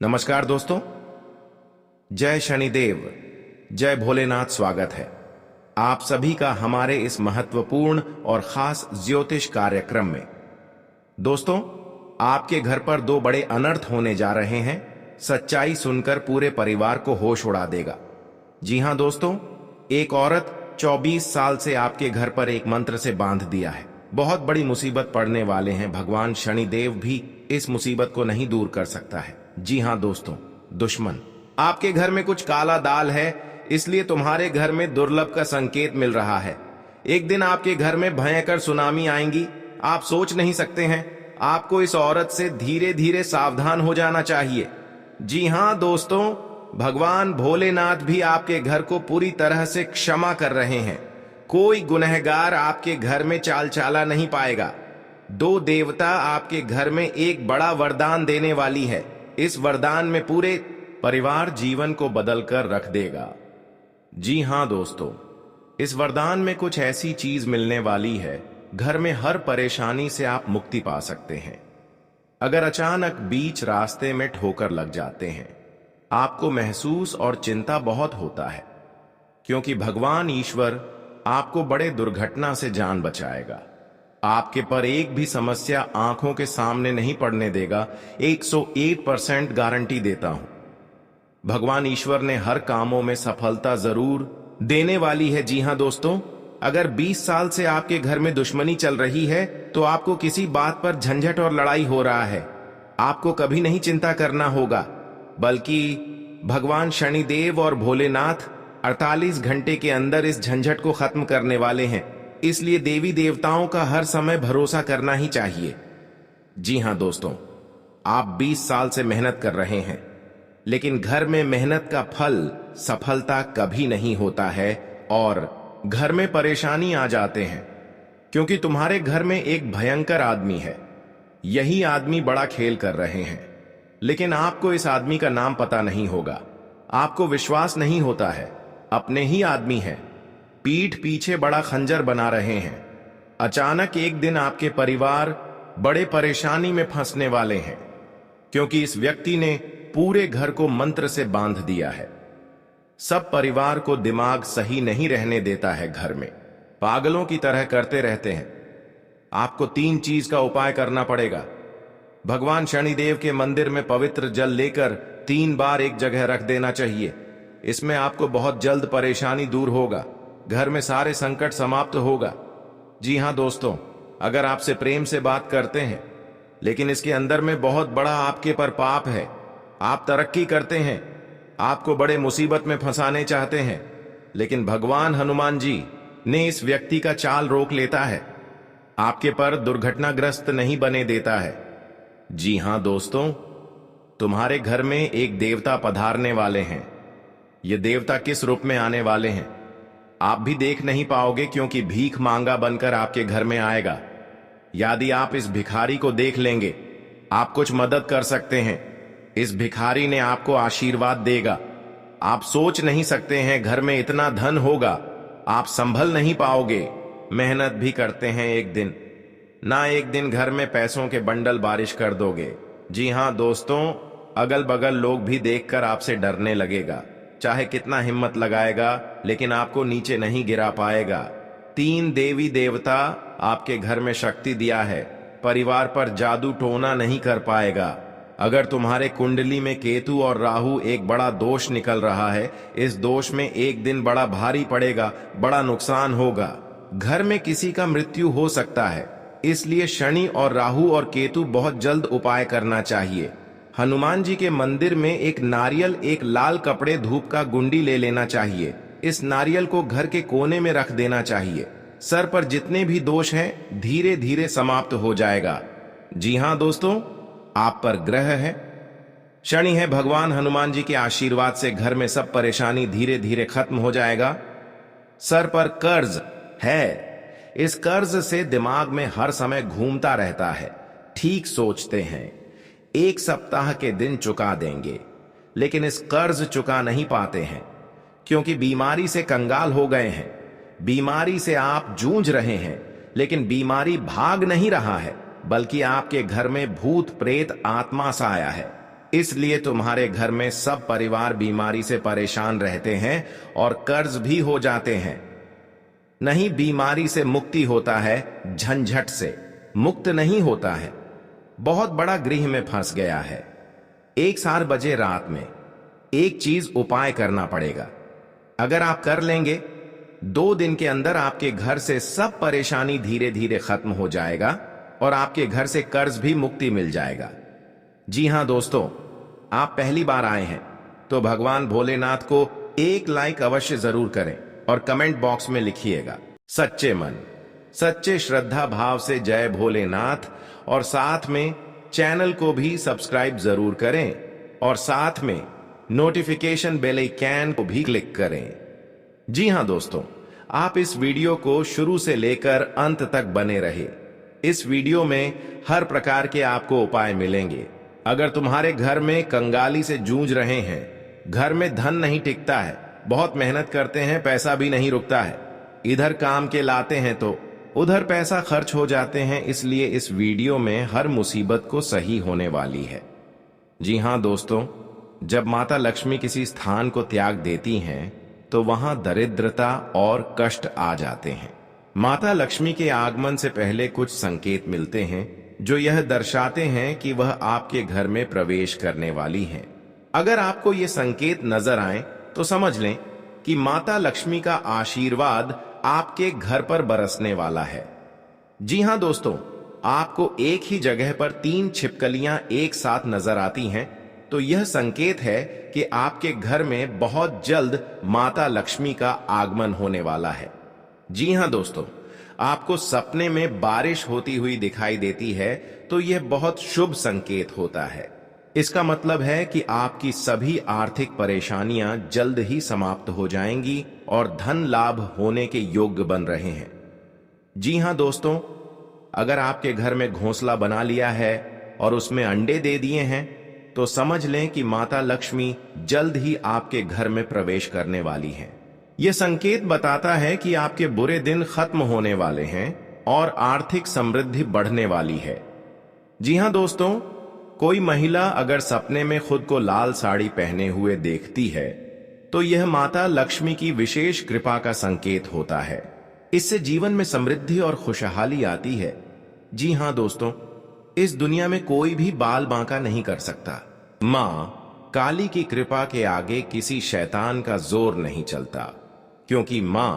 नमस्कार दोस्तों। जय शनिदेव, जय भोलेनाथ। स्वागत है आप सभी का हमारे इस महत्वपूर्ण और खास ज्योतिष कार्यक्रम में। दोस्तों, आपके घर पर दो बड़े अनर्थ होने जा रहे हैं। सच्चाई सुनकर पूरे परिवार को होश उड़ा देगा। जी हां दोस्तों, एक औरत 24 साल से आपके घर पर एक मंत्र से बांध दिया है। बहुत बड़ी मुसीबत पड़ने वाले हैं। भगवान शनिदेव भी इस मुसीबत को नहीं दूर कर सकता है। जी हां दोस्तों, दुश्मन आपके घर में कुछ काला दाल है, इसलिए तुम्हारे घर में दुर्लभ का संकेत मिल रहा है। एक दिन आपके घर में भयंकर सुनामी आएंगी। आप सोच नहीं सकते हैं। आपको इस औरत से धीरे धीरे सावधान हो जाना चाहिए। जी हां दोस्तों, भगवान भोलेनाथ भी आपके घर को पूरी तरह से क्षमा कर रहे हैं। कोई गुनहगार आपके घर में चाल चाला नहीं पाएगा। दो देवता आपके घर में एक बड़ा वरदान देने वाली है। इस वरदान में पूरे परिवार जीवन को बदलकर रख देगा। जी हां दोस्तों, इस वरदान में कुछ ऐसी चीज मिलने वाली है, घर में हर परेशानी से आप मुक्ति पा सकते हैं। अगर अचानक बीच रास्ते में ठोकर लग जाते हैं, आपको महसूस और चिंता बहुत होता है, क्योंकि भगवान ईश्वर आपको बड़े दुर्घटना से जान बचाएगा। आपके पर एक भी समस्या आंखों के सामने नहीं पड़ने देगा। 101% गारंटी देता हूं। भगवान ईश्वर ने हर कामों में सफलता जरूर देने वाली है। जी हां दोस्तों, अगर 20 साल से आपके घर में दुश्मनी चल रही है, तो आपको किसी बात पर झंझट और लड़ाई हो रहा है, आपको कभी नहीं चिंता करना होगा, बल्कि भगवान शनिदेव और भोलेनाथ 48 घंटे के अंदर इस झंझट को खत्म करने वाले हैं। इसलिए देवी देवताओं का हर समय भरोसा करना ही चाहिए। जी हां दोस्तों, आप 20 साल से मेहनत कर रहे हैं, लेकिन घर में मेहनत का फल सफलता कभी नहीं होता है और घर में परेशानी आ जाते हैं, क्योंकि तुम्हारे घर में एक भयंकर आदमी है। यही आदमी बड़ा खेल कर रहे हैं, लेकिन आपको इस आदमी का नाम पता नहीं होगा। आपको विश्वास नहीं होता है, अपने ही आदमी है, पीठ पीछे बड़ा खंजर बना रहे हैं। अचानक एक दिन आपके परिवार बड़े परेशानी में फंसने वाले हैं, क्योंकि इस व्यक्ति ने पूरे घर को मंत्र से बांध दिया है। सब परिवार को दिमाग सही नहीं रहने देता है, घर में पागलों की तरह करते रहते हैं। आपको 3 चीज का उपाय करना पड़ेगा। भगवान शनिदेव के मंदिर में पवित्र जल लेकर 3 बार एक जगह रख देना चाहिए। इसमें आपको बहुत जल्द परेशानी दूर होगा, घर में सारे संकट समाप्त होगा। जी हां दोस्तों, अगर आपसे प्रेम से बात करते हैं, लेकिन इसके अंदर में बहुत बड़ा आपके पर पाप है, आप तरक्की करते हैं, आपको बड़े मुसीबत में फंसाने चाहते हैं, लेकिन भगवान हनुमान जी ने इस व्यक्ति का चाल रोक लेता है, आपके पर दुर्घटनाग्रस्त नहीं बने देता है। जी हां दोस्तों, तुम्हारे घर में एक देवता पधारने वाले हैं। ये देवता किस रूप में आने वाले हैं आप भी देख नहीं पाओगे, क्योंकि भीख मांगा बनकर आपके घर में आएगा। यदि आप इस भिखारी को देख लेंगे, आप कुछ मदद कर सकते हैं। इस भिखारी ने आपको आशीर्वाद देगा। आप सोच नहीं सकते हैं, घर में इतना धन होगा, आप संभल नहीं पाओगे। मेहनत भी करते हैं, एक दिन ना एक दिन घर में पैसों के बंडल बारिश कर दोगे। जी हां दोस्तों, अगल बगल लोग भी देखकर आपसे डरने लगेगा। चाहे कितना हिम्मत लगाएगा, लेकिन आपको नीचे नहीं गिरा पाएगा। 3 देवी देवता आपके घर में शक्ति दिया है, परिवार पर जादू टोना नहीं कर पाएगा। अगर तुम्हारे कुंडली में केतु और राहु एक बड़ा दोष निकल रहा है, इस दोष में एक दिन बड़ा भारी पड़ेगा, बड़ा नुकसान होगा। घर में किसी का मृत्यु हो सकता है, इसलिए शनि और राहु और केतु बहुत जल्द उपाय करना चाहिए। हनुमान जी के मंदिर में एक नारियल, एक लाल कपड़े, धूप का गुंडी ले लेना चाहिए। इस नारियल को घर के कोने में रख देना चाहिए। सर पर जितने भी दोष हैं, धीरे धीरे समाप्त हो जाएगा। जी हां दोस्तों, आप पर ग्रह है, शनि है। भगवान हनुमान जी के आशीर्वाद से घर में सब परेशानी धीरे धीरे खत्म हो जाएगा। सर पर कर्ज है, इस कर्ज से दिमाग में हर समय घूमता रहता है। ठीक सोचते हैं, 1 सप्ताह के दिन चुका देंगे, लेकिन इस कर्ज चुका नहीं पाते हैं, क्योंकि बीमारी से कंगाल हो गए हैं। बीमारी से आप जूझ रहे हैं, लेकिन बीमारी भाग नहीं रहा है, बल्कि आपके घर में भूत प्रेत आत्मा सा आया है। इसलिए तुम्हारे घर में सब परिवार बीमारी से परेशान रहते हैं और कर्ज भी हो जाते हैं। नहीं, बीमारी से मुक्ति होता है, झंझट से मुक्त नहीं होता है। बहुत बड़ा गृह में फंस गया है। 1 बजे रात में एक चीज उपाय करना पड़ेगा। अगर आप कर लेंगे, 2 दिन के अंदर आपके घर से सब परेशानी धीरे धीरे खत्म हो जाएगा और आपके घर से कर्ज भी मुक्ति मिल जाएगा। जी हां दोस्तों, आप पहली बार आए हैं तो भगवान भोलेनाथ को एक लाइक अवश्य जरूर करें और कमेंट बॉक्स में लिखिएगा सच्चे मन, सच्चे श्रद्धा भाव से जय भोलेनाथ, और साथ में चैनल को भी सब्सक्राइब जरूर करें और साथ में नोटिफिकेशन बेल आइकन को भी क्लिक करें। जी हां दोस्तों, आप इस वीडियो को शुरू से लेकर अंत तक बने रहे। इस वीडियो में हर प्रकार के आपको उपाय मिलेंगे। अगर तुम्हारे घर में कंगाली से जूझ रहे हैं, घर में धन नहीं टिकता है, बहुत मेहनत करते हैं, पैसा भी नहीं रुकता है, इधर काम के लाते हैं तो उधर पैसा खर्च हो जाते हैं, इसलिए इस वीडियो में हर मुसीबत को सही होने वाली है। जी हां दोस्तों, जब माता लक्ष्मी किसी स्थान को त्याग देती हैं तो वहां दरिद्रता और कष्ट आ जाते हैं। माता लक्ष्मी के आगमन से पहले कुछ संकेत मिलते हैं जो यह दर्शाते हैं कि वह आपके घर में प्रवेश करने वाली हैं। अगर आपको ये संकेत नजर आए तो समझ लें कि माता लक्ष्मी का आशीर्वाद आपके घर पर बरसने वाला है। जी हां दोस्तों, आपको एक ही जगह पर 3 छिपकलियां एक साथ नजर आती हैं तो यह संकेत है कि आपके घर में बहुत जल्द माता लक्ष्मी का आगमन होने वाला है। जी हां दोस्तों, आपको सपने में बारिश होती हुई दिखाई देती है तो यह बहुत शुभ संकेत होता है। इसका मतलब है कि आपकी सभी आर्थिक परेशानियां जल्द ही समाप्त हो जाएंगी और धन लाभ होने के योग्य बन रहे हैं। जी हां दोस्तों, अगर आपके घर में घोंसला बना लिया है और उसमें अंडे दे दिए हैं तो समझ लें कि माता लक्ष्मी जल्द ही आपके घर में प्रवेश करने वाली हैं। यह संकेत बताता है कि आपके बुरे दिन खत्म होने वाले हैं और आर्थिक समृद्धि बढ़ने वाली है। जी हां दोस्तों, कोई महिला अगर सपने में खुद को लाल साड़ी पहने हुए देखती है तो यह माता लक्ष्मी की विशेष कृपा का संकेत होता है। इससे जीवन में समृद्धि और खुशहाली आती है। जी हां दोस्तों, इस दुनिया में कोई भी बाल बांका नहीं कर सकता। मां काली की कृपा के आगे किसी शैतान का जोर नहीं चलता, क्योंकि मां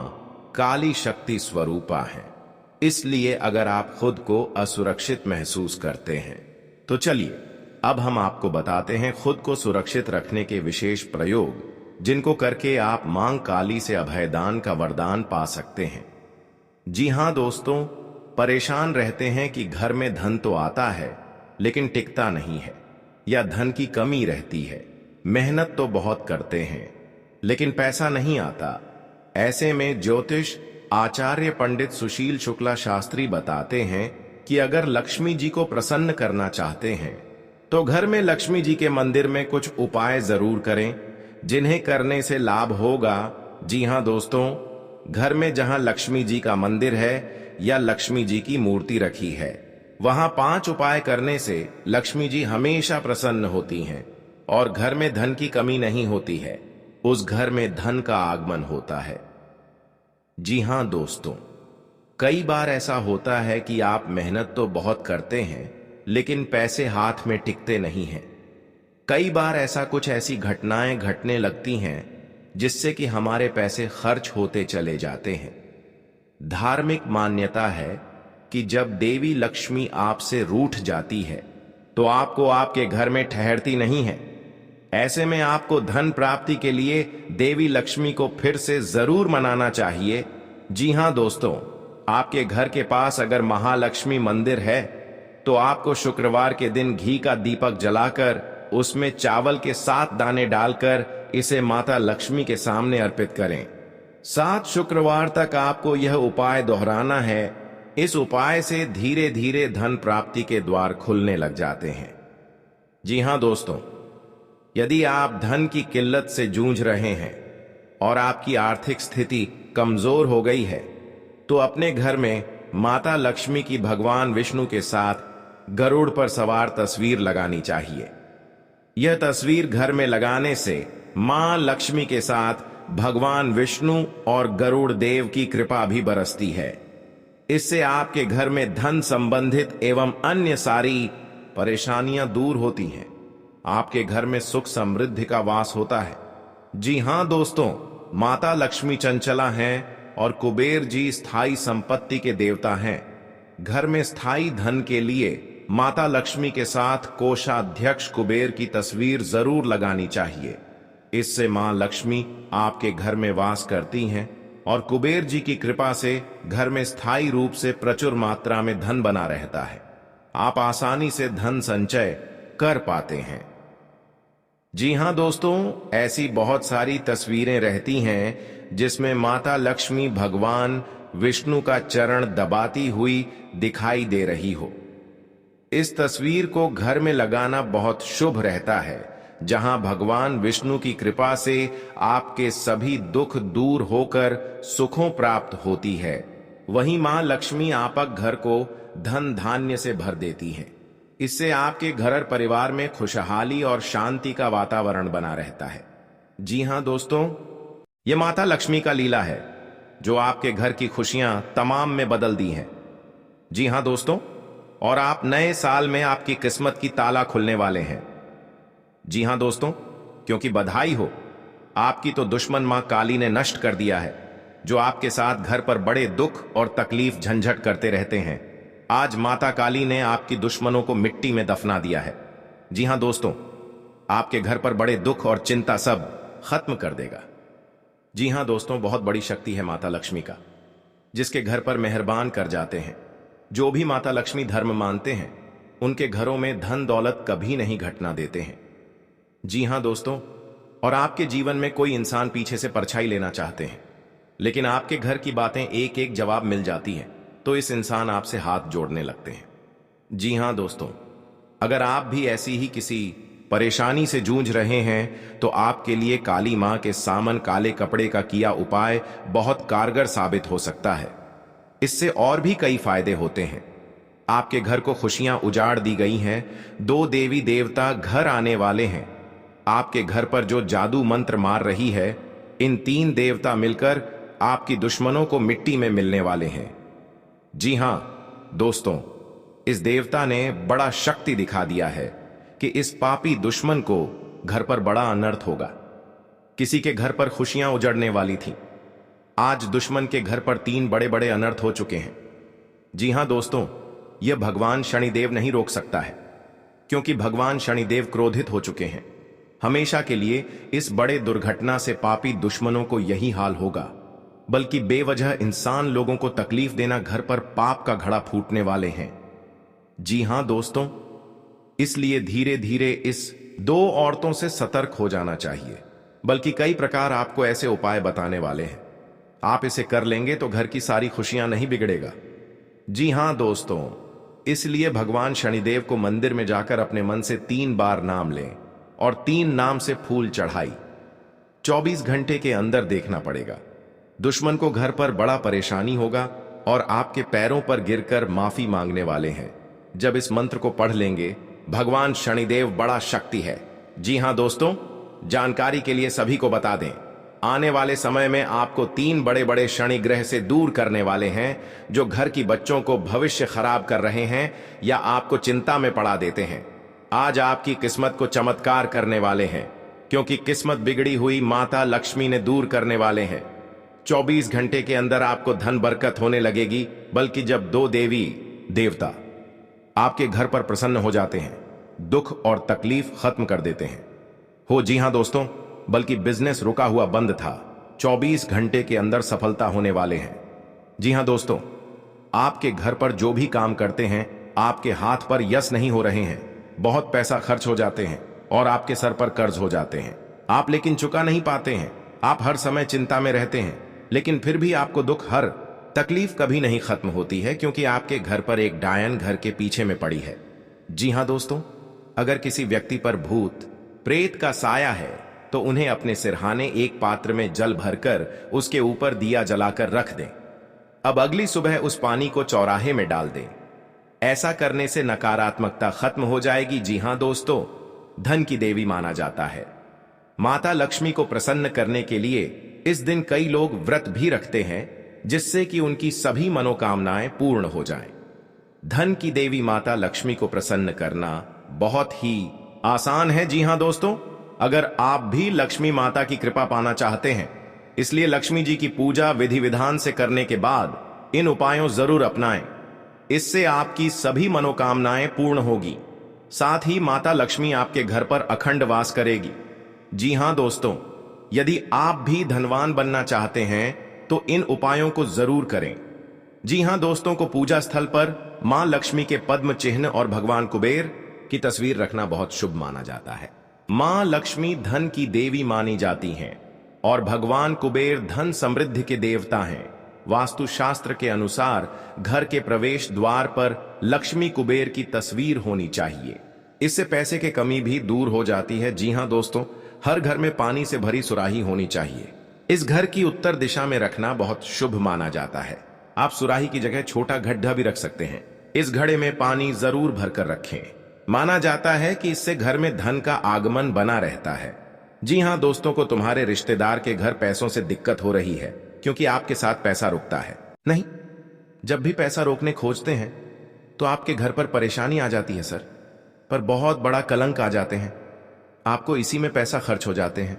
काली शक्ति स्वरूपा है। इसलिए अगर आप खुद को असुरक्षित महसूस करते हैं तो चलिए अब हम आपको बताते हैं खुद को सुरक्षित रखने के विशेष प्रयोग, जिनको करके आप मां काली से अभयदान का वरदान पा सकते हैं। जी हां दोस्तों, परेशान रहते हैं कि घर में धन तो आता है लेकिन टिकता नहीं है या धन की कमी रहती है, मेहनत तो बहुत करते हैं लेकिन पैसा नहीं आता। ऐसे में ज्योतिष आचार्य पंडित सुशील शुक्ला शास्त्री बताते हैं कि अगर लक्ष्मी जी को प्रसन्न करना चाहते हैं तो घर में लक्ष्मी जी के मंदिर में कुछ उपाय जरूर करें जिन्हें करने से लाभ होगा। जी हां दोस्तों, घर में जहां लक्ष्मी जी का मंदिर है या लक्ष्मी जी की मूर्ति रखी है, वहां 5 उपाय करने से लक्ष्मी जी हमेशा प्रसन्न होती हैं और घर में धन की कमी नहीं होती है, उस घर में धन का आगमन होता है। जी हां दोस्तों, कई बार ऐसा होता है कि आप मेहनत तो बहुत करते हैं लेकिन पैसे हाथ में टिकते नहीं हैं। कई बार ऐसी घटनाएं घटने लगती हैं जिससे कि हमारे पैसे खर्च होते चले जाते हैं। धार्मिक मान्यता है कि जब देवी लक्ष्मी आपसे रूठ जाती है तो आपको आपके घर में ठहरती नहीं है। ऐसे में आपको धन प्राप्ति के लिए देवी लक्ष्मी को फिर से जरूर मनाना चाहिए। जी हां दोस्तों, आपके घर के पास अगर महालक्ष्मी मंदिर है तो आपको शुक्रवार के दिन घी का दीपक जलाकर उसमें चावल के 7 दाने डालकर इसे माता लक्ष्मी के सामने अर्पित करें। 7 शुक्रवार तक आपको यह उपाय दोहराना है। इस उपाय से धीरे धीरे धन प्राप्ति के द्वार खुलने लग जाते हैं। जी हां दोस्तों, यदि आप धन की किल्लत से जूझ रहे हैं और आपकी आर्थिक स्थिति कमजोर हो गई है तो अपने घर में माता लक्ष्मी की भगवान विष्णु के साथ गरुड़ पर सवार तस्वीर लगानी चाहिए। यह तस्वीर घर में लगाने से मां लक्ष्मी के साथ भगवान विष्णु और गरुड़ देव की कृपा भी बरसती है। इससे आपके घर में धन संबंधित एवं अन्य सारी परेशानियां दूर होती हैं। आपके घर में सुख समृद्धि का वास होता है। जी हां दोस्तों, माता लक्ष्मी चंचला हैं और कुबेर जी स्थायी संपत्ति के देवता हैं। घर में स्थायी धन के लिए माता लक्ष्मी के साथ कोषाध्यक्ष कुबेर की तस्वीर जरूर लगानी चाहिए। इससे मां लक्ष्मी आपके घर में वास करती हैं और कुबेर जी की कृपा से घर में स्थायी रूप से प्रचुर मात्रा में धन बना रहता है। आप आसानी से धन संचय कर पाते हैं। जी हां दोस्तों, ऐसी बहुत सारी तस्वीरें रहती हैं जिसमें माता लक्ष्मी भगवान विष्णु का चरण दबाती हुई दिखाई दे रही हो। इस तस्वीर को घर में लगाना बहुत शुभ रहता है, जहां भगवान विष्णु की कृपा से आपके सभी दुख दूर होकर सुखों प्राप्त होती है। वहीं मां लक्ष्मी आपक घर को धन धान्य से भर देती हैं। इससे आपके घर परिवार में खुशहाली और शांति का वातावरण बना रहता है। जी हां दोस्तों, यह माता लक्ष्मी का लीला है जो आपके घर की खुशियां तमाम में बदल दी हैं। जी हां दोस्तों, और आप नए साल में आपकी किस्मत की ताला खुलने वाले हैं। जी हां दोस्तों, क्योंकि बधाई हो, आपकी तो दुश्मन मां काली ने नष्ट कर दिया है, जो आपके साथ घर पर बड़े दुख और तकलीफ झंझट करते रहते हैं। आज माता काली ने आपकी दुश्मनों को मिट्टी में दफना दिया है। जी हां दोस्तों, आपके घर पर बड़े दुख और चिंता सब खत्म कर देगा। जी हां दोस्तों, बहुत बड़ी शक्ति है माता लक्ष्मी का, जिसके घर पर मेहरबान कर जाते हैं। जो भी माता लक्ष्मी धर्म मानते हैं, उनके घरों में धन दौलत कभी नहीं घटना देते हैं। जी हां दोस्तों, और आपके जीवन में कोई इंसान पीछे से परछाई लेना चाहते हैं, लेकिन आपके घर की बातें एक एक जवाब मिल जाती हैं, तो इस इंसान आपसे हाथ जोड़ने लगते हैं। जी हां दोस्तों, अगर आप भी ऐसी ही किसी परेशानी से जूझ रहे हैं, तो आपके लिए काली मां के सामन काले कपड़े का किया उपाय बहुत कारगर साबित हो सकता है। इससे और भी कई फायदे होते हैं। आपके घर को खुशियां उजाड़ दी गई हैं। 2 देवी देवता घर आने वाले हैं। आपके घर पर जो जादू मंत्र मार रही है, इन 3 देवता मिलकर आपकी दुश्मनों को मिट्टी में मिलने वाले हैं। जी हां दोस्तों, इस देवता ने बड़ा शक्ति दिखा दिया है कि इस पापी दुश्मन को घर पर बड़ा अनर्थ होगा। किसी के घर पर खुशियां उजड़ने वाली थी, आज दुश्मन के घर पर 3 बड़े बड़े अनर्थ हो चुके हैं। जी हां दोस्तों, यह भगवान शनिदेव नहीं रोक सकता है, क्योंकि भगवान शनिदेव क्रोधित हो चुके हैं। हमेशा के लिए इस बड़े दुर्घटना से पापी दुश्मनों को यही हाल होगा, बल्कि बेवजह इंसान लोगों को तकलीफ देना घर पर पाप का घड़ा फूटने वाले हैं। जी हां दोस्तों, इसलिए धीरे धीरे इस 2 औरतों से सतर्क हो जाना चाहिए। बल्कि कई प्रकार आपको ऐसे उपाय बताने वाले हैं। आप इसे कर लेंगे तो घर की सारी खुशियां नहीं बिगड़ेगा। जी हां दोस्तों, इसलिए भगवान शनिदेव को मंदिर में जाकर अपने मन से 3 बार नाम लें और 3 नाम से फूल चढ़ाई 24 घंटे के अंदर देखना पड़ेगा। दुश्मन को घर पर बड़ा परेशानी होगा और आपके पैरों पर गिरकर माफी मांगने वाले हैं। जब इस मंत्र को पढ़ लेंगे, भगवान शनिदेव बड़ा शक्ति है। जी हां दोस्तों, जानकारी के लिए सभी को बता दें, आने वाले समय में आपको 3 बड़े बड़े शनि ग्रह से दूर करने वाले हैं, जो घर की बच्चों को भविष्य खराब कर रहे हैं या आपको चिंता में पड़ा देते हैं। आज आपकी किस्मत को चमत्कार करने वाले हैं, क्योंकि किस्मत बिगड़ी हुई माता लक्ष्मी ने दूर करने वाले हैं। 24 घंटे के अंदर आपको धन बरकत होने लगेगी। बल्कि जब 2 देवी देवता आपके घर पर प्रसन्न हो जाते हैं, दुख और तकलीफ खत्म कर देते हैं। जी हां दोस्तों, बल्कि बिजनेस रुका हुआ बंद था, 24 घंटे के अंदर सफलता होने वाले हैं। जी हां दोस्तों, आपके घर पर जो भी काम करते हैं, आपके हाथ पर यश नहीं हो रहे हैं, बहुत पैसा खर्च हो जाते हैं और आपके सर पर कर्ज हो जाते हैं। आप लेकिन चुका नहीं पाते हैं। आप हर समय चिंता में रहते हैं, लेकिन फिर भी आपको दुख, हर तकलीफ कभी नहीं खत्म होती है, क्योंकि आपके घर पर एक डायन घर के पीछे में पड़ी है। जी हां दोस्तों, अगर किसी व्यक्ति पर भूत प्रेत का साया है, तो उन्हें अपने सिरहाने एक पात्र में जल भरकर उसके ऊपर दिया जलाकर रख दें। अब अगली सुबह उस पानी को चौराहे में डाल दें। ऐसा करने से नकारात्मकता खत्म हो जाएगी। जी हां दोस्तों, धन की देवी माना जाता है। माता लक्ष्मी को प्रसन्न करने के लिए इस दिन कई लोग व्रत भी रखते हैं, जिससे कि उनकी सभी मनोकामनाएं पूर्ण हो जाएं। धन की देवी माता लक्ष्मी को प्रसन्न करना बहुत ही आसान है। जी हां दोस्तों, अगर आप भी लक्ष्मी माता की कृपा पाना चाहते हैं, इसलिए लक्ष्मी जी की पूजा विधि विधान से करने के बाद इन उपायों जरूर अपनाएं। इससे आपकी सभी मनोकामनाएं पूर्ण होगी। साथ ही माता लक्ष्मी आपके घर पर अखंड वास करेगी। जी हां दोस्तों, यदि आप भी धनवान बनना चाहते हैं तो इन उपायों को जरूर करें। जी हां दोस्तों, को पूजा स्थल पर मां लक्ष्मी के पद्म चिन्ह और भगवान कुबेर की तस्वीर रखना बहुत शुभ माना जाता है। मां लक्ष्मी धन की देवी मानी जाती हैं और भगवान कुबेर धन समृद्धि के देवता हैं। वास्तुशास्त्र के अनुसार घर के प्रवेश द्वार पर लक्ष्मी कुबेर की तस्वीर होनी चाहिए। इससे पैसे की कमी भी दूर हो जाती है। जी हां दोस्तों, हर घर में पानी से भरी सुराही होनी चाहिए। इस घर की उत्तर दिशा में रखना बहुत शुभ माना जाता है। आप सुराही की जगह छोटा गड्ढा भी रख सकते हैं। इस घड़े में पानी जरूर भरकर रखें। माना जाता है कि इससे घर में धन का आगमन बना रहता है। जी हां दोस्तों, को तुम्हारे रिश्तेदार के घर पैसों से दिक्कत हो रही है क्योंकि आपके साथ पैसा रुकता है? नहीं, जब भी पैसा रोकने खोजते हैं तो आपके घर पर परेशानी आ जाती है सर, पर बहुत बड़ा कलंक आ जाते हैं। आपको इसी में पैसा खर्च हो जाते हैं।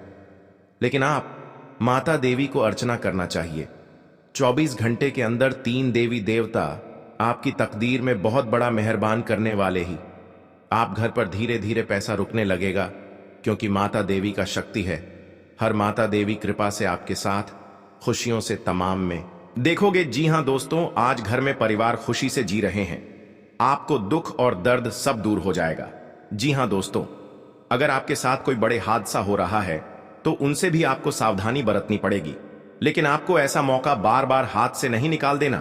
लेकिन आप माता देवी को अर्चना करना चाहिए। 24 घंटे के अंदर 3 देवी देवता आपकी तकदीर में बहुत बड़ा मेहरबान करने वाले ही। आप घर पर धीरे धीरे पैसा रुकने लगेगा क्योंकि माता देवी का शक्ति है। हर माता देवी कृपा से आपके साथ खुशियों से तमाम में देखोगे। जी हां दोस्तों, आज घर में परिवार खुशी से जी रहे हैं। आपको दुख और दर्द सब दूर हो जाएगा। जी हां दोस्तों, अगर आपके साथ कोई बड़े हादसा हो रहा है तो उनसे भी आपको सावधानी बरतनी पड़ेगी। लेकिन आपको ऐसा मौका बार बार हाथ से नहीं निकाल देना,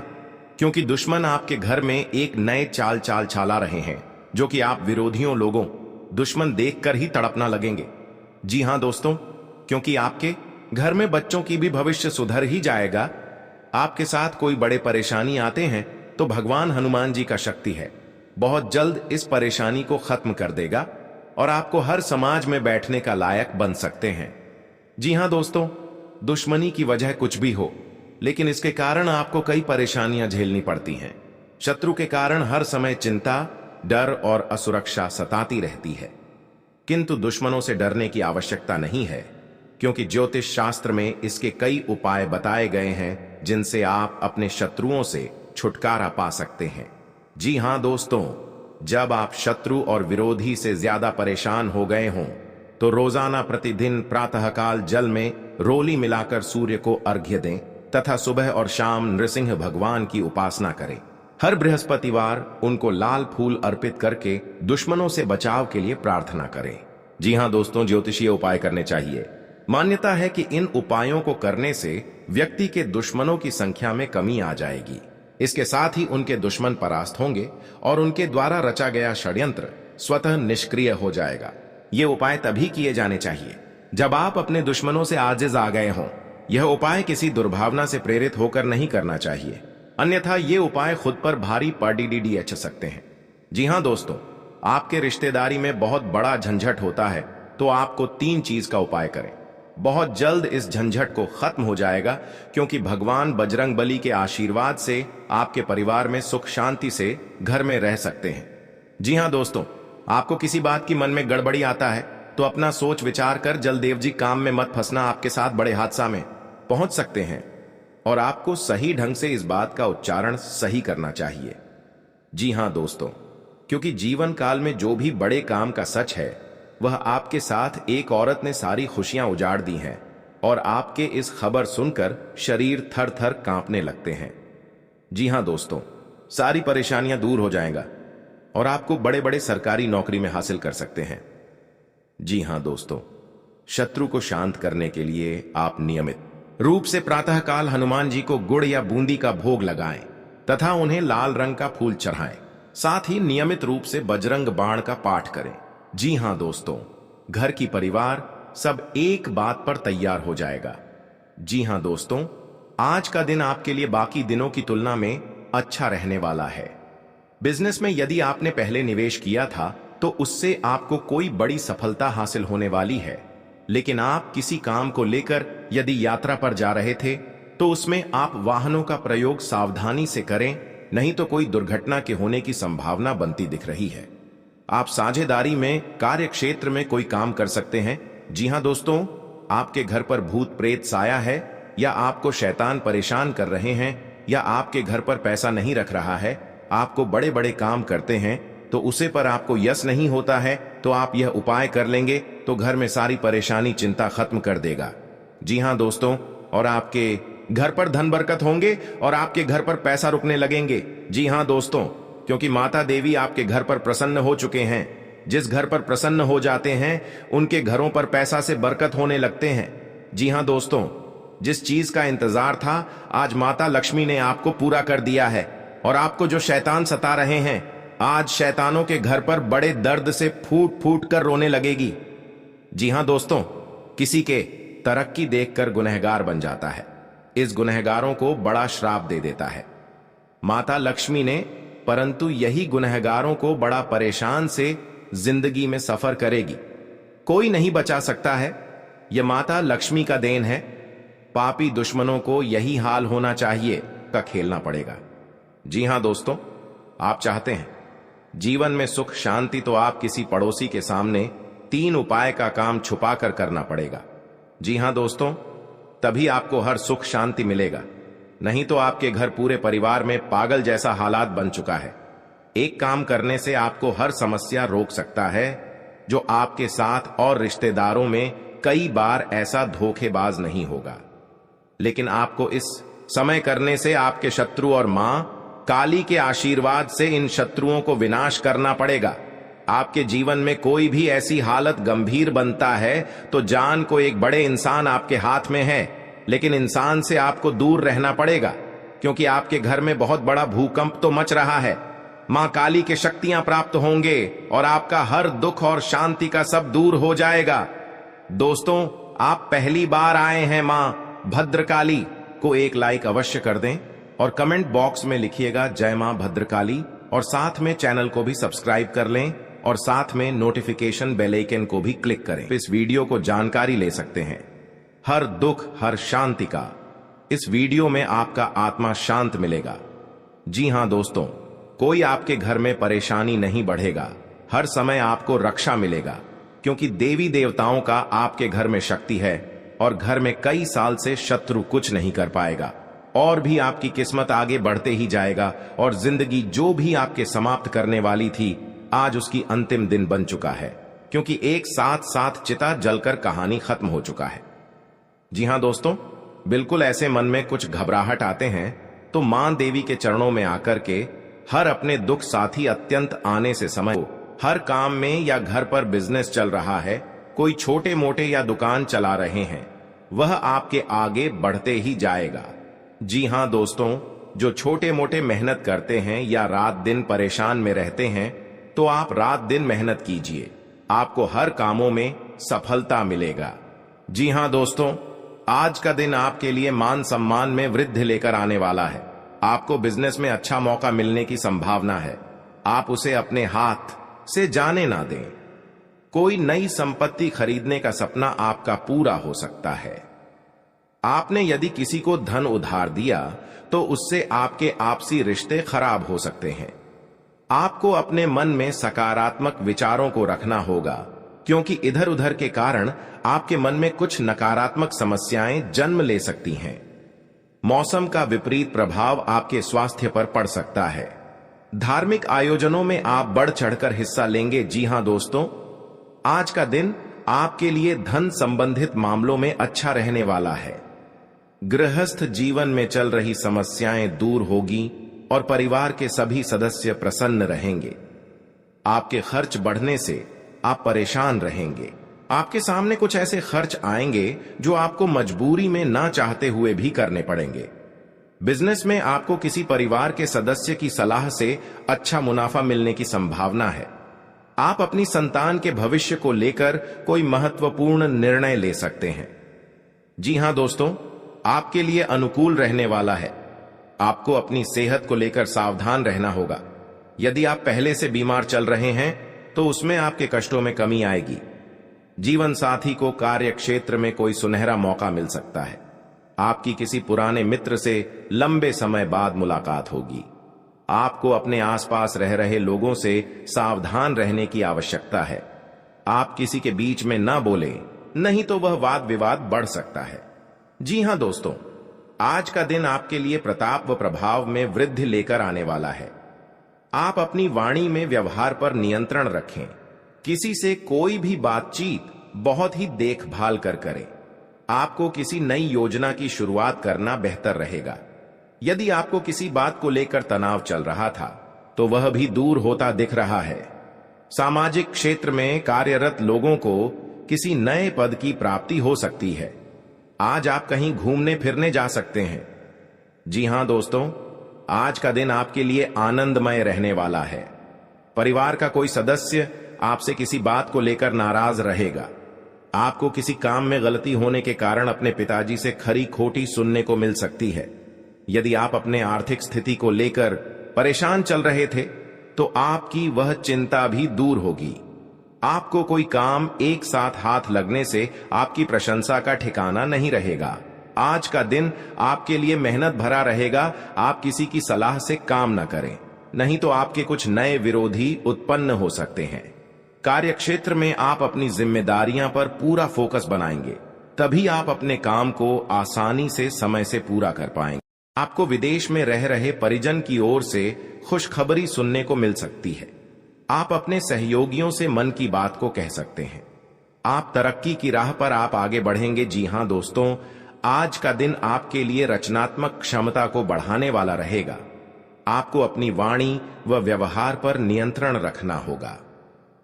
क्योंकि दुश्मन आपके घर में एक नए चाल चला रहे हैं, जो कि आप विरोधियों लोगों दुश्मन देखकर ही तड़पना लगेंगे। जी हां दोस्तों, क्योंकि आपके घर में बच्चों की भी भविष्य सुधर ही जाएगा। आपके साथ कोई बड़े परेशानी आते हैं तो भगवान हनुमान जी का शक्ति है, बहुत जल्द इस परेशानी को खत्म कर देगा और आपको हर समाज में बैठने का लायक बन सकते हैं। जी हां दोस्तों, दुश्मनी की वजह कुछ भी हो, लेकिन इसके कारण आपको कई परेशानियां झेलनी पड़ती हैं। शत्रु के कारण हर समय चिंता, डर और असुरक्षा सताती रहती है। किंतु दुश्मनों से डरने की आवश्यकता नहीं है, क्योंकि ज्योतिष शास्त्र में इसके कई उपाय बताए गए हैं जिनसे आप अपने शत्रुओं से छुटकारा पा सकते हैं। जी हां दोस्तों, जब आप शत्रु और विरोधी से ज्यादा परेशान हो गए हों तो रोजाना प्रतिदिन प्रातःकाल जल में रोली मिलाकर सूर्य को अर्घ्य दें तथा सुबह और शाम नृसिंह भगवान की उपासना करें। हर बृहस्पतिवार उनको लाल फूल अर्पित करके दुश्मनों से बचाव के लिए प्रार्थना करें। जी हां दोस्तों, ज्योतिषीय उपाय करने चाहिए। मान्यता है कि इन उपायों को करने से व्यक्ति के दुश्मनों की संख्या में कमी आ जाएगी। इसके साथ ही उनके दुश्मन परास्त होंगे और उनके द्वारा रचा गया षड्यंत्र स्वतः निष्क्रिय हो जाएगा। ये उपाय तभी किए जाने चाहिए जब आप अपने दुश्मनों से आजिज आ गए हों। यह उपाय किसी दुर्भावना से प्रेरित होकर नहीं करना चाहिए, अन्यथा ये उपाय खुद पर भारी पड़ सकते हैं। जी हां दोस्तों, आपके रिश्तेदारी में बहुत बड़ा झंझट होता है तो आपको 3 चीज का उपाय करें। बहुत जल्द इस झंझट को खत्म हो जाएगा, क्योंकि भगवान बजरंग बली के आशीर्वाद से आपके परिवार में सुख शांति से घर में रह सकते हैं। जी हां दोस्तों, आपको किसी बात की मन में गड़बड़ी आता है तो अपना सोच विचार कर जलदेव जी काम में मत फंसना, आपके साथ बड़े हादसा में पहुंच सकते हैं और आपको सही ढंग से इस बात का उच्चारण सही करना चाहिए। जी हां दोस्तों, क्योंकि जीवन काल में जो भी बड़े काम का सच है वह आपके साथ एक औरत ने सारी खुशियां उजाड़ दी हैं और आपके इस खबर सुनकर शरीर थर थर कांपने लगते हैं। जी हां दोस्तों, सारी परेशानियां दूर हो जाएगा और आपको बड़े बड़े सरकारी नौकरी में हासिल कर सकते हैं। जी हां दोस्तों, शत्रु को शांत करने के लिए आप नियमित रूप से प्रातःकाल हनुमान जी को गुड़ या बूंदी का भोग लगाएं तथा उन्हें लाल रंग का फूल चढ़ाएं। साथ ही नियमित रूप से बजरंग बाण का पाठ करें। जी हां दोस्तों, घर की परिवार सब एक बात पर तैयार हो जाएगा। जी हां दोस्तों, आज का दिन आपके लिए बाकी दिनों की तुलना में अच्छा रहने वाला है। बिजनेस में यदि आपने पहले निवेश किया था तो उससे आपको कोई बड़ी सफलता हासिल होने वाली है। लेकिन आप किसी काम को लेकर यदि यात्रा पर जा रहे थे तो उसमें आप वाहनों का प्रयोग सावधानी से करें, नहीं तो कोई दुर्घटना के होने की संभावना बनती दिख रही है। आप साझेदारी में कार्य क्षेत्र में कोई काम कर सकते हैं। जी हां दोस्तों, आपके घर पर भूत प्रेत साया है, या आपको शैतान परेशान कर रहे हैं, या आपके घर पर पैसा नहीं रख रहा है, आपको बड़े बड़े काम करते हैं तो उसे पर आपको यश नहीं होता है, तो आप यह उपाय कर लेंगे तो घर में सारी परेशानी चिंता खत्म कर देगा। जी हां दोस्तों, और आपके घर पर धन बरकत होंगे और आपके घर पर पैसा रुकने लगेंगे। जी हां दोस्तों, क्योंकि माता देवी आपके घर पर प्रसन्न हो चुके हैं। जिस घर पर प्रसन्न हो जाते हैं उनके घरों पर पैसा से बरकत होने लगते हैं। जी हां दोस्तों, जिस चीज का इंतजार था आज माता लक्ष्मी ने आपको पूरा कर दिया है। और आपको जो शैतान सता रहे हैं, आज शैतानों के घर पर बड़े दर्द से फूट फूट कर रोने लगेगी। जी हां दोस्तों, किसी के तरक्की देखकर गुनहगार बन जाता है, इस गुनहगारों को बड़ा श्राप दे देता है माता लक्ष्मी ने, परंतु यही गुनहगारों को बड़ा परेशान से जिंदगी में सफर करेगी। कोई नहीं बचा सकता है, यह माता लक्ष्मी का देन है। पापी दुश्मनों को यही हाल होना चाहिए का खेलना पड़ेगा। जी हां दोस्तों, आप चाहते हैं जीवन में सुख शांति, तो आप किसी पड़ोसी के सामने 3 उपाय का काम छुपाकर करना पड़ेगा। जी हां दोस्तों, तभी आपको हर सुख शांति मिलेगा, नहीं तो आपके घर पूरे परिवार में पागल जैसा हालात बन चुका है। एक काम करने से आपको हर समस्या रोक सकता है, जो आपके साथ और रिश्तेदारों में कई बार ऐसा धोखेबाज नहीं होगा। लेकिन आपको इस समय करने से आपके शत्रु और मां काली के आशीर्वाद से इन शत्रुओं को विनाश करना पड़ेगा। आपके जीवन में कोई भी ऐसी हालत गंभीर बनता है तो जान को एक बड़े इंसान आपके हाथ में है, लेकिन इंसान से आपको दूर रहना पड़ेगा, क्योंकि आपके घर में बहुत बड़ा भूकंप तो मच रहा है। मां काली के शक्तियां प्राप्त होंगे और आपका हर दुख और शांति का सब दूर हो जाएगा। दोस्तों, आप पहली बार आए हैं मां भद्रकाली को एक लाइक अवश्य कर दें और कमेंट बॉक्स में लिखिएगा जय मां भद्रकाली, और साथ में चैनल को भी सब्सक्राइब कर लें और साथ में नोटिफिकेशन बेल आइकन को भी क्लिक करें। इस वीडियो को जानकारी ले सकते हैं हर दुख हर शांति का। इस वीडियो में आपका आत्मा शांत मिलेगा। जी हां दोस्तों, कोई आपके घर में परेशानी नहीं बढ़ेगा, हर समय आपको रक्षा मिलेगा, क्योंकि देवी देवताओं का आपके घर में शक्ति है और घर में कई साल से शत्रु कुछ नहीं कर पाएगा। और भी आपकी किस्मत आगे बढ़ते ही जाएगा और जिंदगी जो भी आपके समाप्त करने वाली थी आज उसकी अंतिम दिन बन चुका है, क्योंकि एक साथ साथ चिता जलकर कहानी खत्म हो चुका है। जी हां दोस्तों, बिल्कुल ऐसे मन में कुछ घबराहट आते हैं तो मां देवी के चरणों में आकर के हर अपने दुख साथी अत्यंत आने से समय हो। हर काम में या घर पर बिजनेस चल रहा है, कोई छोटे मोटे या दुकान चला रहे हैं, वह आपके आगे बढ़ते ही जाएगा। जी हां दोस्तों, जो छोटे मोटे मेहनत करते हैं या रात दिन परेशान में रहते हैं, तो आप रात दिन मेहनत कीजिए, आपको हर कामों में सफलता मिलेगा। जी हां दोस्तों, आज का दिन आपके लिए मान सम्मान में वृद्धि लेकर आने वाला है। आपको बिजनेस में अच्छा मौका मिलने की संभावना है, आप उसे अपने हाथ से जाने ना दें। कोई नई संपत्ति खरीदने का सपना आपका पूरा हो सकता है। आपने यदि किसी को धन उधार दिया तो उससे आपके आपसी रिश्ते खराब हो सकते हैं। आपको अपने मन में सकारात्मक विचारों को रखना होगा, क्योंकि इधर उधर के कारण आपके मन में कुछ नकारात्मक समस्याएं जन्म ले सकती हैं। मौसम का विपरीत प्रभाव आपके स्वास्थ्य पर पड़ सकता है। धार्मिक आयोजनों में आप बढ़ चढ़कर हिस्सा लेंगे। जी हां दोस्तों, आज का दिन आपके लिए धन संबंधित मामलों में अच्छा रहने वाला है। गृहस्थ जीवन में चल रही समस्याएं दूर होगी और परिवार के सभी सदस्य प्रसन्न रहेंगे। आपके खर्च बढ़ने से आप परेशान रहेंगे। आपके सामने कुछ ऐसे खर्च आएंगे जो आपको मजबूरी में ना चाहते हुए भी करने पड़ेंगे। बिजनेस में आपको किसी परिवार के सदस्य की सलाह से अच्छा मुनाफा मिलने की संभावना है। आप अपनी संतान के भविष्य को लेकर कोई महत्वपूर्ण निर्णय ले सकते हैं। जी हां दोस्तों, आपके लिए अनुकूल रहने वाला है। आपको अपनी सेहत को लेकर सावधान रहना होगा। यदि आप पहले से बीमार चल रहे हैं तो उसमें आपके कष्टों में कमी आएगी। जीवन साथी को कार्य क्षेत्र में कोई सुनहरा मौका मिल सकता है। आपकी किसी पुराने मित्र से लंबे समय बाद मुलाकात होगी। आपको अपने आसपास रह रहे लोगों से सावधान रहने की आवश्यकता है। आप किसी के बीच में ना बोले, नहीं तो वह वाद विवाद बढ़ सकता है। जी हां दोस्तों, आज का दिन आपके लिए प्रताप व प्रभाव में वृद्धि लेकर आने वाला है। आप अपनी वाणी में व्यवहार पर नियंत्रण रखें। किसी से कोई भी बातचीत बहुत ही देखभाल कर करें। आपको किसी नई योजना की शुरुआत करना बेहतर रहेगा। यदि आपको किसी बात को लेकर तनाव चल रहा था तो वह भी दूर होता दिख रहा है। सामाजिक क्षेत्र में कार्यरत लोगों को किसी नए पद की प्राप्ति हो सकती है। आज आप कहीं घूमने फिरने जा सकते हैं। जी हां दोस्तों, आज का दिन आपके लिए आनंदमय रहने वाला है। परिवार का कोई सदस्य आपसे किसी बात को लेकर नाराज रहेगा। आपको किसी काम में गलती होने के कारण अपने पिताजी से खरी खोटी सुनने को मिल सकती है। यदि आप अपने आर्थिक स्थिति को लेकर परेशान चल रहे थे तो आपकी वह चिंता भी दूर होगी। आपको कोई काम एक साथ हाथ लगने से आपकी प्रशंसा का ठिकाना नहीं रहेगा। आज का दिन आपके लिए मेहनत भरा रहेगा। आप किसी की सलाह से काम न करें, नहीं तो आपके कुछ नए विरोधी उत्पन्न हो सकते हैं। कार्य क्षेत्र में आप अपनी जिम्मेदारियां पर पूरा फोकस बनाएंगे, तभी आप अपने काम को आसानी से समय से पूरा कर पाएंगे। आपको विदेश में रह रहे परिजन की ओर से खुशखबरी सुनने को मिल सकती है। आप अपने सहयोगियों से मन की बात को कह सकते हैं। आप तरक्की की राह पर आप आगे बढ़ेंगे। जी हां दोस्तों, आज का दिन आपके लिए रचनात्मक क्षमता को बढ़ाने वाला रहेगा। आपको अपनी वाणी व व्यवहार पर नियंत्रण रखना होगा।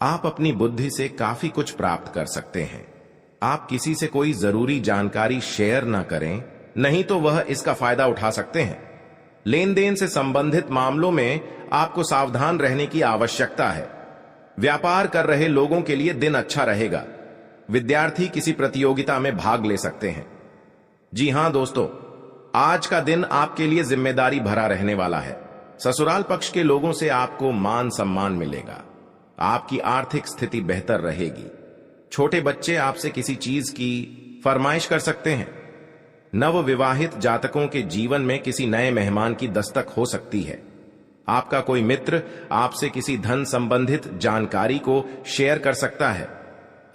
आप अपनी बुद्धि से काफी कुछ प्राप्त कर सकते हैं। आप किसी से कोई जरूरी जानकारी शेयर ना करें, नहीं तो वह इसका फायदा उठा सकते हैं। लेन देन से संबंधित मामलों में आपको सावधान रहने की आवश्यकता है। व्यापार कर रहे लोगों के लिए दिन अच्छा रहेगा। विद्यार्थी किसी प्रतियोगिता में भाग ले सकते हैं। जी हां दोस्तों, आज का दिन आपके लिए जिम्मेदारी भरा रहने वाला है। ससुराल पक्ष के लोगों से आपको मान सम्मान मिलेगा। आपकी आर्थिक स्थिति बेहतर रहेगी। छोटे बच्चे आपसे किसी चीज की फरमाइश कर सकते हैं। नव विवाहित जातकों के जीवन में किसी नए मेहमान की दस्तक हो सकती है। आपका कोई मित्र आपसे किसी धन संबंधित जानकारी को शेयर कर सकता है।